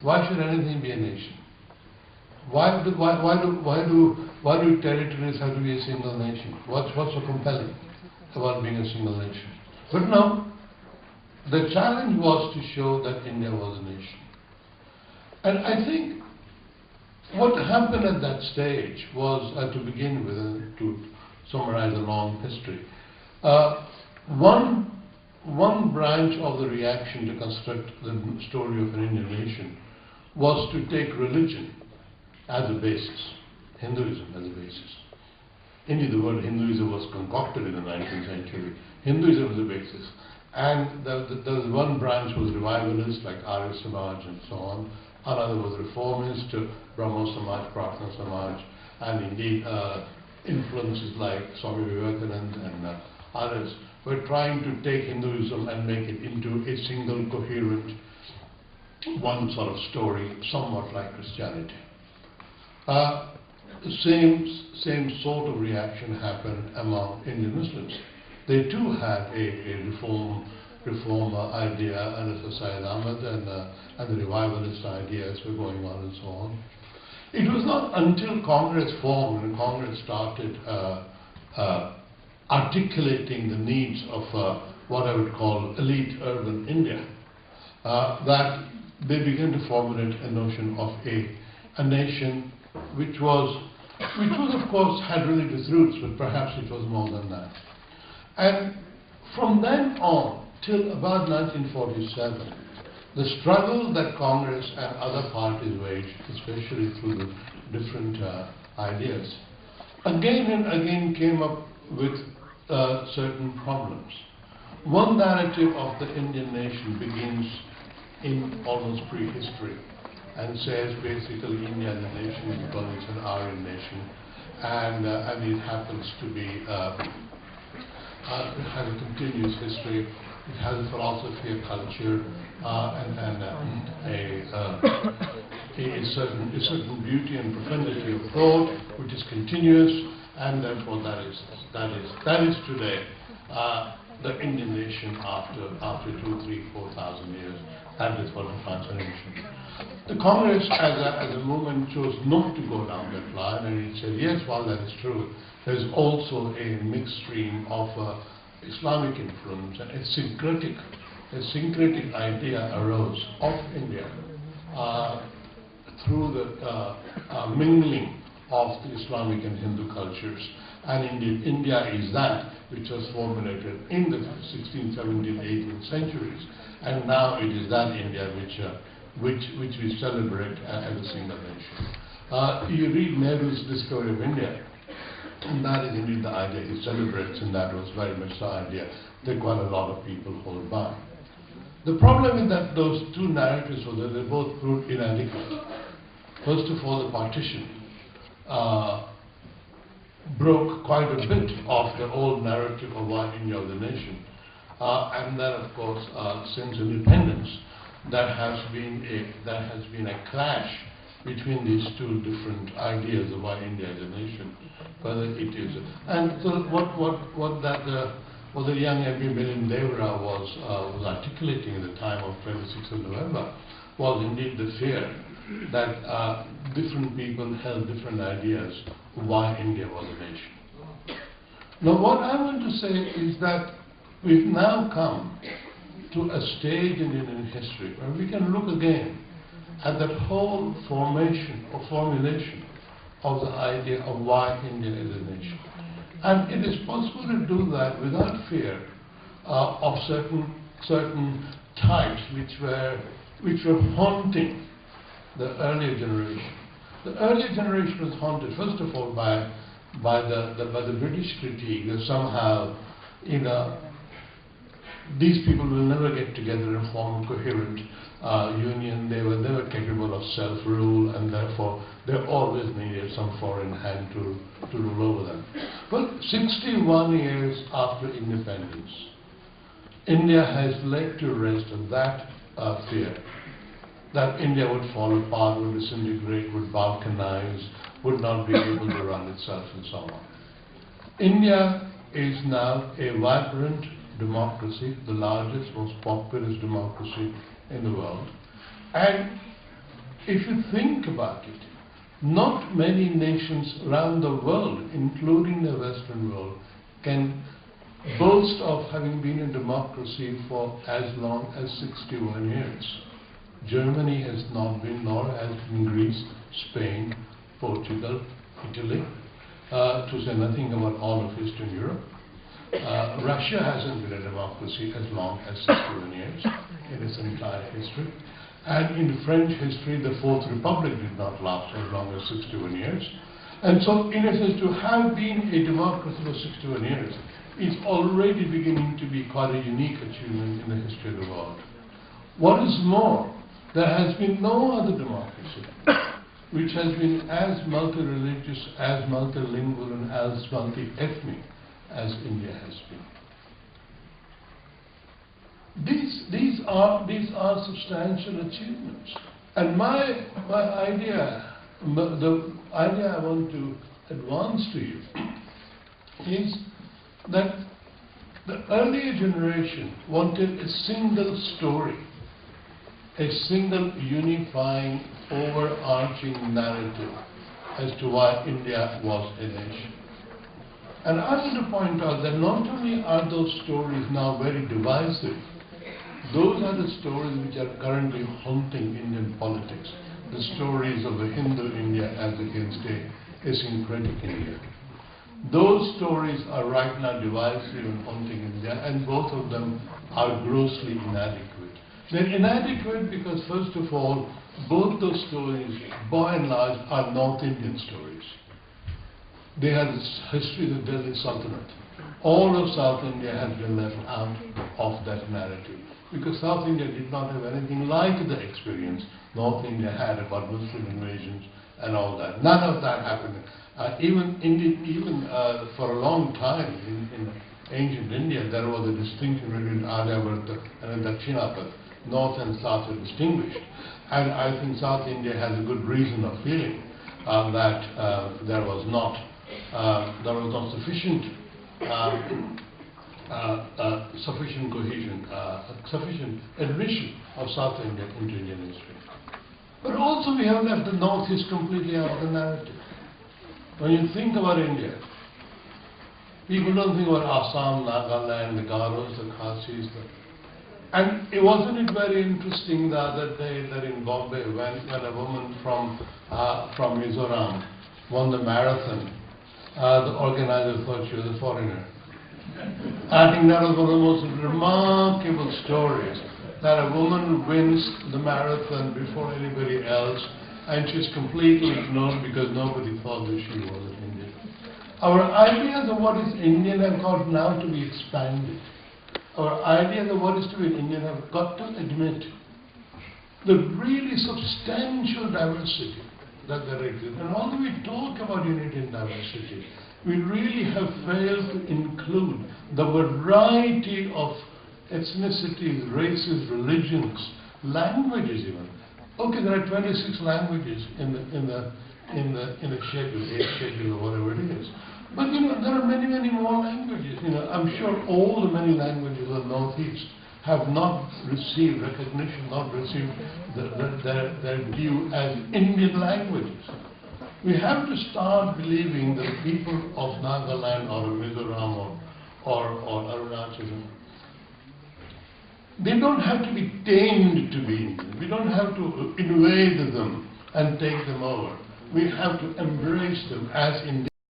Why should anything be a nation? Why do territories have to be a single nation? What's so compelling about being a single nation? But no, the challenge was to show that India was a nation. And I think what happened at that stage was, to begin with, and to summarize a long history, one branch of the reaction to construct the story of an Indian nation was to take religion as a basis, Hinduism as a basis. Indeed, the word Hinduism was concocted in the 19th century. Hinduism was the basis. And there was one branch was revivalist, like Arya Samaj and so on. Another was reformist, Brahmo Samaj, Prarthana Samaj, and indeed influences like Swami Vivekananda and others were trying to take Hinduism and make it into a single coherent, one sort of story, somewhat like Christianity. Same sort of reaction happened among Indian Muslims. They too had a reform idea, and as Syed Ahmad and the revivalist ideas were going on and so on. It was not until Congress formed and Congress started articulating the needs of what I would call elite urban India that they began to formulate a notion of a nation which of course had religious roots, but perhaps it was more than that. And from then on till about 1947, the struggle that Congress and other parties waged, especially through the different ideas, again and again came up with certain problems. One narrative of the Indian nation begins in almost prehistory and says basically India is a nation because it's an Aryan nation, and it happens to be it has a continuous history. It has a philosophy, a culture, and a certain beauty and profundity of thought, which is continuous, and therefore that is today the Indian nation after 2,000, 3,000, 4,000 years. That is what the transformation. The Congress, as a movement, chose not to go down that line, and it said, yes, while that is true, there is also a mixed stream of Islamic influence, and a syncretic idea arose of India through the mingling of the Islamic and Hindu cultures. And indeed, India is that which was formulated in the 16th, 17th, 18th centuries, and now it is that India which we celebrate as a single nation. You read Nehru's Discovery of India, and that is indeed the idea he celebrates, and that was very much the idea that quite a lot of people hold by. The problem is that those two narratives were that they both proved inadequate. First of all, the partition broke quite a bit of the old narrative of why India was a nation. And then, of course, since independence, there has been a clash between these two different ideas of why India is a nation, whether it is. And so what the young MP Milind Devra was articulating at the time of 26th of November was indeed the fear that different people held different ideas why India was a nation. Now what I want to say is that we've now come to a stage in Indian history where we can look again at that whole formation or formulation of the idea of why India is a nation. And it is possible to do that without fear of certain types which were haunting the earlier generation. The earlier generation was haunted, first of all, by the British critique that somehow, these people will never get together and form a coherent union. They were never capable of self-rule, and therefore they always needed some foreign hand to rule over them. Well, 61 years after independence, India has laid to rest that fear that India would fall apart, would disintegrate, would balkanize, would not be able to run itself, and so on. India is now a vibrant democracy, the largest, most populous democracy in the world. And if you think about it, not many nations around the world, including the Western world, can boast of having been a democracy for as long as 61 years. Germany has not been, nor has been Greece, Spain, Portugal, Italy, to say nothing about all of Eastern Europe. Russia hasn't been a democracy as long as 61 years in its entire history. And in French history, the Fourth Republic did not last as long as 61 years. And so, in a sense, to have been a democracy for 61 years is already beginning to be quite a unique achievement in the history of the world. What is more, there has been no other democracy which has been as multi-religious, as multilingual, and as multi-ethnic as India has been. These are substantial achievements. And my idea, the idea I want to advance to you is that the earlier generation wanted a single story, a single unifying, overarching narrative as to why India was a nation. And I want to point out that not only are those stories now very divisive, those are the stories which are currently haunting Indian politics. The stories of the Hindu India as against a syncretic India. Those stories are right now divisive and haunting India, and both of them are grossly inadequate. They're inadequate because, first of all, both those stories, by and large, are North Indian stories. They have the history of the Delhi Sultanate. All of South India has been left out of that narrative, because South India did not have anything like the experience North India had about Muslim invasions and all that. None of that happened. Even for a long time in ancient India, there was a distinction between Aryavarta and Dakshinapatha. North and South were distinguished. And I think South India has a good reason of feeling that there was not sufficient sufficient cohesion, sufficient admission of South India into Indian history. But also we have left the Northeast completely out of the narrative. When you think about India, people don't think about Assam, Nagaland, the Garos, the Khasis. And wasn't it very interesting the other day that in Bombay, when a woman from Mizoram won the marathon, the organizer thought she was a foreigner. I think that was one of the most remarkable stories, that a woman wins the marathon before anybody else, and she's completely ignored because nobody thought that she was an Indian. Our ideas of what is Indian have got now to be expanded. Our ideas of what is to be Indian have got to admit the really substantial diversity that there exists. And although we talk about unity and diversity, we really have failed to include the variety of ethnicities, races, religions, languages even. Okay, there are 26 languages in the schedule, 8 schedule or whatever it is. But there are many, many more languages. I'm sure all the many languages of the Northeast have not received recognition, not received their due as Indian languages. We have to start believing that people of Nagaland or Mizoram or Arunachal, they don't have to be tamed to be Indian. We don't have to invade them and take them over. We have to embrace them as Indian.